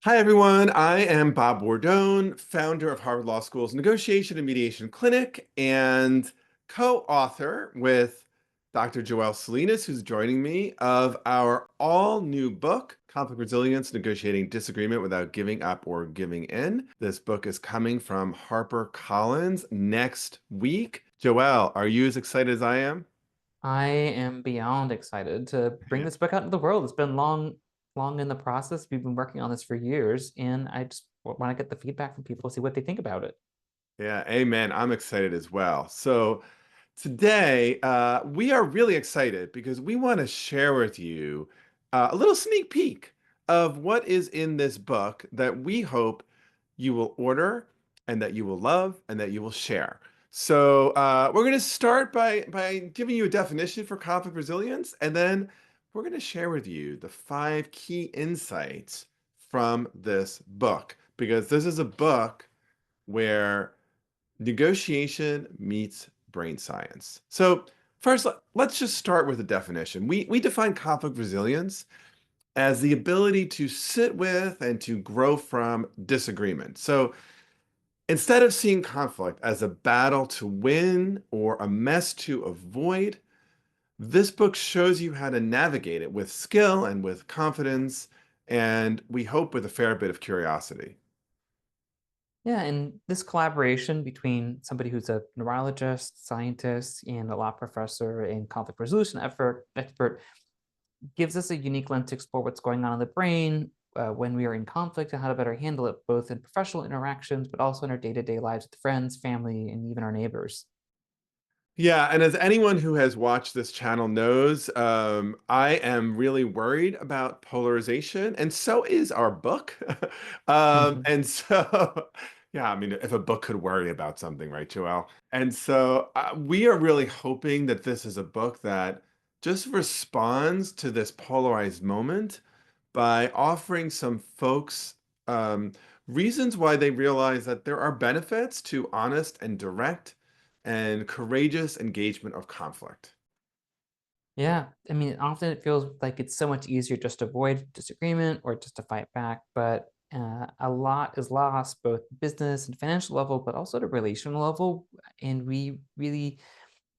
Hi, everyone. I am Bob Bordone, founder of Harvard Law School's Negotiation and Mediation Clinic and co-author with Dr. Joelle Salinas, who's joining me, of our all-new book, Conflict Resilience, Negotiating Disagreement Without Giving Up or Giving In. This book is coming from HarperCollins next week. Joelle, are you as excited as I am? I am beyond excited to bring this book out into the world. It's been long in the process. We've been working on this for years, and I just want to get the feedback from people, see what they think about it. Yeah, amen. I'm excited as well. So today, we are really excited because we want to share with you a little sneak peek of what is in this book that we hope you will order and that you will love and that you will share. So we're going to start by giving you a definition for conflict resilience, and then we're going to share with you the 5 key insights from this book because this is a book where negotiation meets brain science. So first, let's just start with a definition. We define conflict resilience as the ability to sit with and to grow from disagreement. So instead of seeing conflict as a battle to win or a mess to avoid, this book shows you how to navigate it with skill and with confidence, and we hope with a fair bit of curiosity. Yeah, and this collaboration between somebody who's a neurologist, scientist, and a law professor and conflict resolution expert gives us a unique lens to explore what's going on in the brain when we are in conflict and how to better handle it, both in professional interactions, but also in our day-to-day lives with friends, family, and even our neighbors. Yeah, and as anyone who has watched this channel knows, I am really worried about polarization, and so is our book. And so, yeah, I mean, if a book could worry about something, right, Joelle? And so we are really hoping that this is a book that just responds to this polarized moment by offering some folks reasons why they realize that there are benefits to honest and direct and courageous engagement of conflict. Yeah, I mean, often it feels like it's so much easier just to avoid disagreement or just to fight back, but a lot is lost, both business and financial level, but also at a relational level. And we really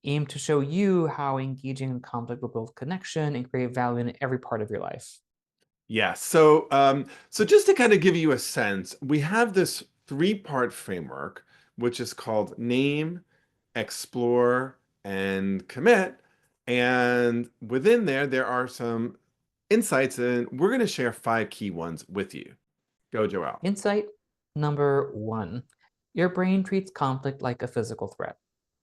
aim to show you how engaging in conflict will build connection and create value in every part of your life. Yeah. So just to kind of give you a sense, we have this three-part framework, which is called name, explore, and commit. And within there, there are some insights, and we're going to share 5 key ones with you. Go, Joelle. Insight number one, your brain treats conflict like a physical threat.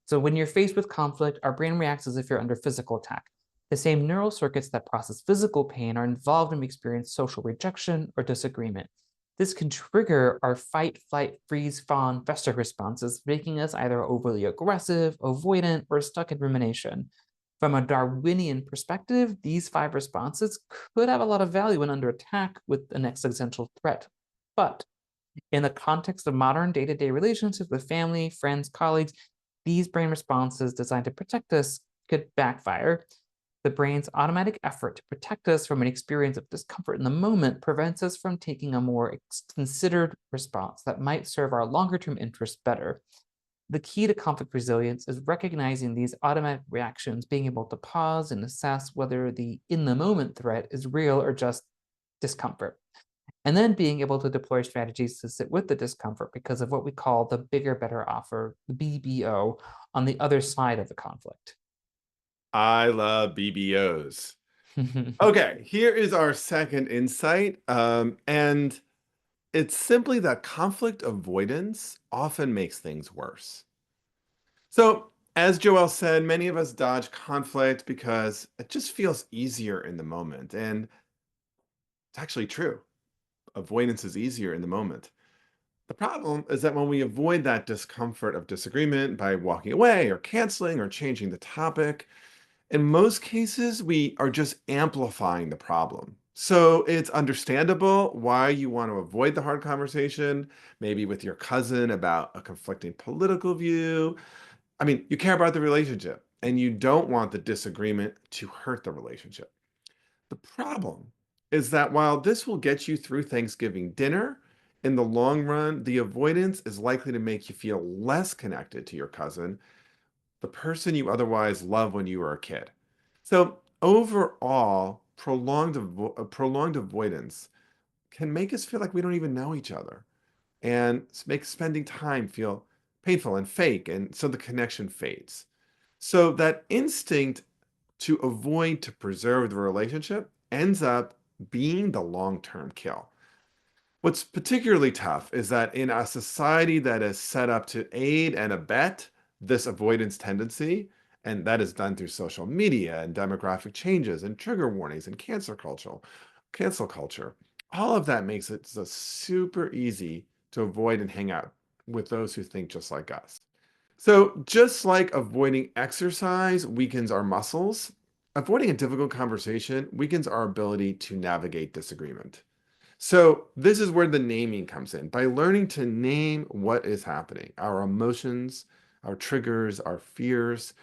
So when you're faced with conflict, our brain reacts as if you're under physical attack. The same neural circuits that process physical pain are involved when we experience social rejection or disagreement. This can trigger our fight, flight, freeze, fawn, fester responses, making us either overly aggressive, avoidant, or stuck in rumination. From a Darwinian perspective, these 5 responses could have a lot of value when under attack with an existential threat. But in the context of modern day to day relationships with family, friends, colleagues, these brain responses designed to protect us could backfire. The brain's automatic effort to protect us from an experience of discomfort in the moment prevents us from taking a more considered response that might serve our longer term interests better. The key to conflict resilience is recognizing these automatic reactions, being able to pause and assess whether the in the moment threat is real or just discomfort. And then being able to deploy strategies to sit with the discomfort because of what we call the bigger, better offer, the BBO, on the other side of the conflict. I love BBOs. Okay, here is our second insight. And it's simply that conflict avoidance often makes things worse. So, as Joelle said, many of us dodge conflict because it just feels easier in the moment. And it's actually true. Avoidance is easier in the moment. The problem is that when we avoid that discomfort of disagreement by walking away or canceling or changing the topic, in most cases, we are just amplifying the problem. So it's understandable why you want to avoid the hard conversation, maybe with your cousin about a conflicting political view. I mean, you care about the relationship and you don't want the disagreement to hurt the relationship. The problem is that while this will get you through Thanksgiving dinner, in the long run, the avoidance is likely to make you feel less connected to your cousin, the person you otherwise loved when you were a kid. So overall, prolonged avoidance can make us feel like we don't even know each other and make spending time feel painful and fake. And so the connection fades. So that instinct to avoid to preserve the relationship ends up being the long-term kill. What's particularly tough is that in a society that is set up to aid and abet this avoidance tendency, and that is done through social media and demographic changes and trigger warnings and cancel culture, all of that makes it so super easy to avoid and hang out with those who think just like us. So, just like avoiding exercise weakens our muscles, avoiding a difficult conversation weakens our ability to navigate disagreement. So, this is where the naming comes in. By learning to name what is happening, our emotions, our triggers, our fears,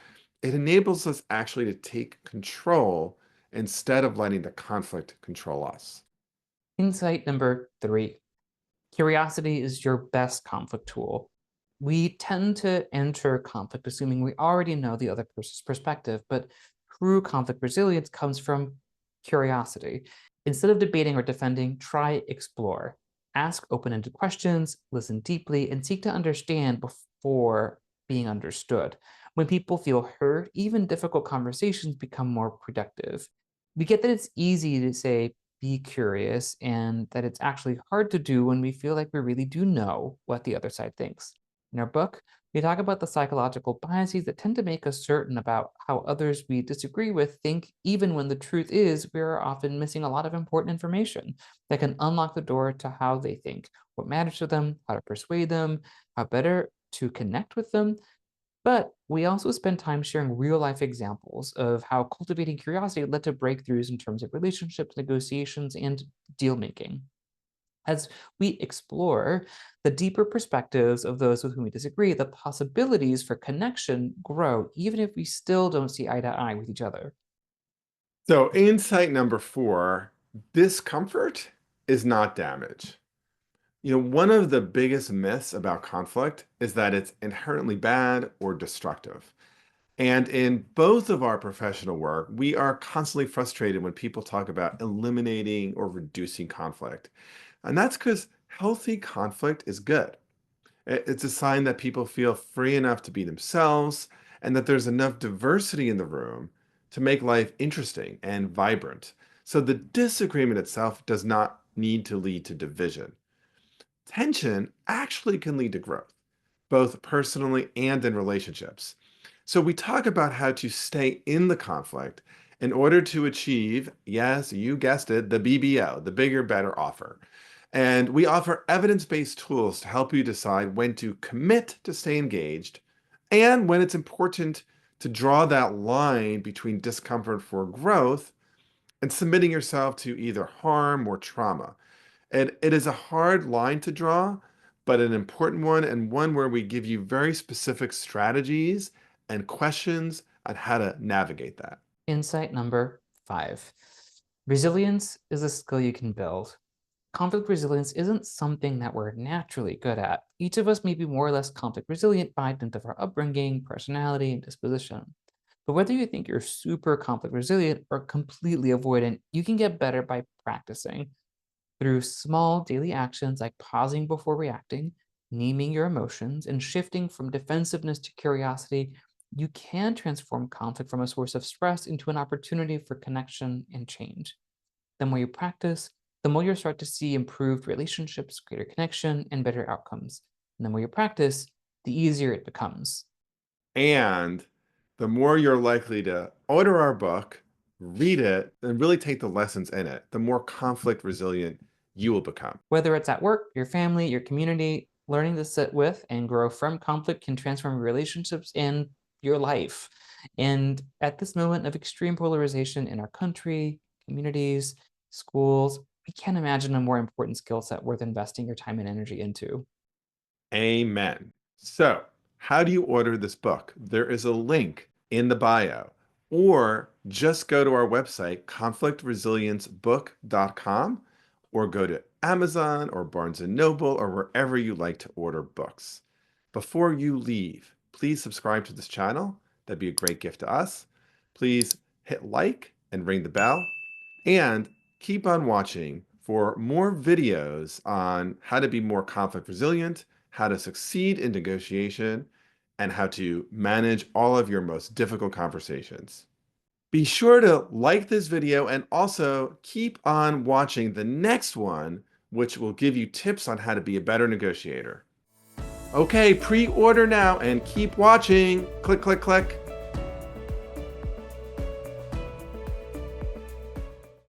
it enables us actually to take control instead of letting the conflict control us. Insight number three. Curiosity is your best conflict tool. We tend to enter conflict assuming we already know the other person's perspective, but true conflict resilience comes from curiosity. Instead of debating or defending, try explore. Ask open ended questions, listen deeply, and seek to understand before being understood. When people feel heard, even difficult conversations become more productive. We get that it's easy to say, be curious, and that it's actually hard to do when we feel like we really do know what the other side thinks. In our book, we talk about the psychological biases that tend to make us certain about how others we disagree with think, even when the truth is we're often missing a lot of important information that can unlock the door to how they think, what matters to them, how to persuade them, how better to connect with them. But we also spend time sharing real life examples of how cultivating curiosity led to breakthroughs in terms of relationships, negotiations, and deal making. As we explore the deeper perspectives of those with whom we disagree, the possibilities for connection grow, even if we still don't see eye to eye with each other. So, insight number four, discomfort is not damage. One of the biggest myths about conflict is that it's inherently bad or destructive. And in both of our professional work, we are constantly frustrated when people talk about eliminating or reducing conflict. And that's because healthy conflict is good. It's a sign that people feel free enough to be themselves and that there's enough diversity in the room to make life interesting and vibrant. So the disagreement itself does not need to lead to division. Tension actually can lead to growth, both personally and in relationships. So we talk about how to stay in the conflict in order to achieve, yes, you guessed it, the BBO, the bigger, better offer. And we offer evidence-based tools to help you decide when to commit to stay engaged and when it's important to draw that line between discomfort for growth and submitting yourself to either harm or trauma. And it is a hard line to draw, but an important one, and one where we give you very specific strategies and questions on how to navigate that. Insight number five. Resilience is a skill you can build. Conflict resilience isn't something that we're naturally good at. Each of us may be more or less conflict resilient by dint of our upbringing, personality, and disposition. But whether you think you're super conflict resilient or completely avoidant, you can get better by practicing through small daily actions like pausing before reacting, naming your emotions, and shifting from defensiveness to curiosity. You can transform conflict from a source of stress into an opportunity for connection and change. The more you practice, the more you'll start to see improved relationships, greater connection, and better outcomes. And the more you practice, the easier it becomes. And the more you're likely to order our book, read it, and really take the lessons in it, the more conflict resilient you will become. Whether it's at work, your family, your community, learning to sit with and grow from conflict can transform your relationships and your life. And at this moment of extreme polarization in our country, communities, schools, we can't imagine a more important skill set worth investing your time and energy into. Amen. So, how do you order this book? There is a link in the bio. or just go to our website, conflictresiliencebook.com, or go to Amazon or Barnes& and Noble or wherever you like to order books. Before you leave, please subscribe to this channel. That'd be a great gift to us. Please hit like and ring the bell, and keep on watching for more videos on how to be more conflict resilient, how to succeed in negotiation, and how to manage all of your most difficult conversations. Be sure to like this video and also keep on watching the next one, which will give you tips on how to be a better negotiator. Okay, pre-order now and keep watching. Click, click, click.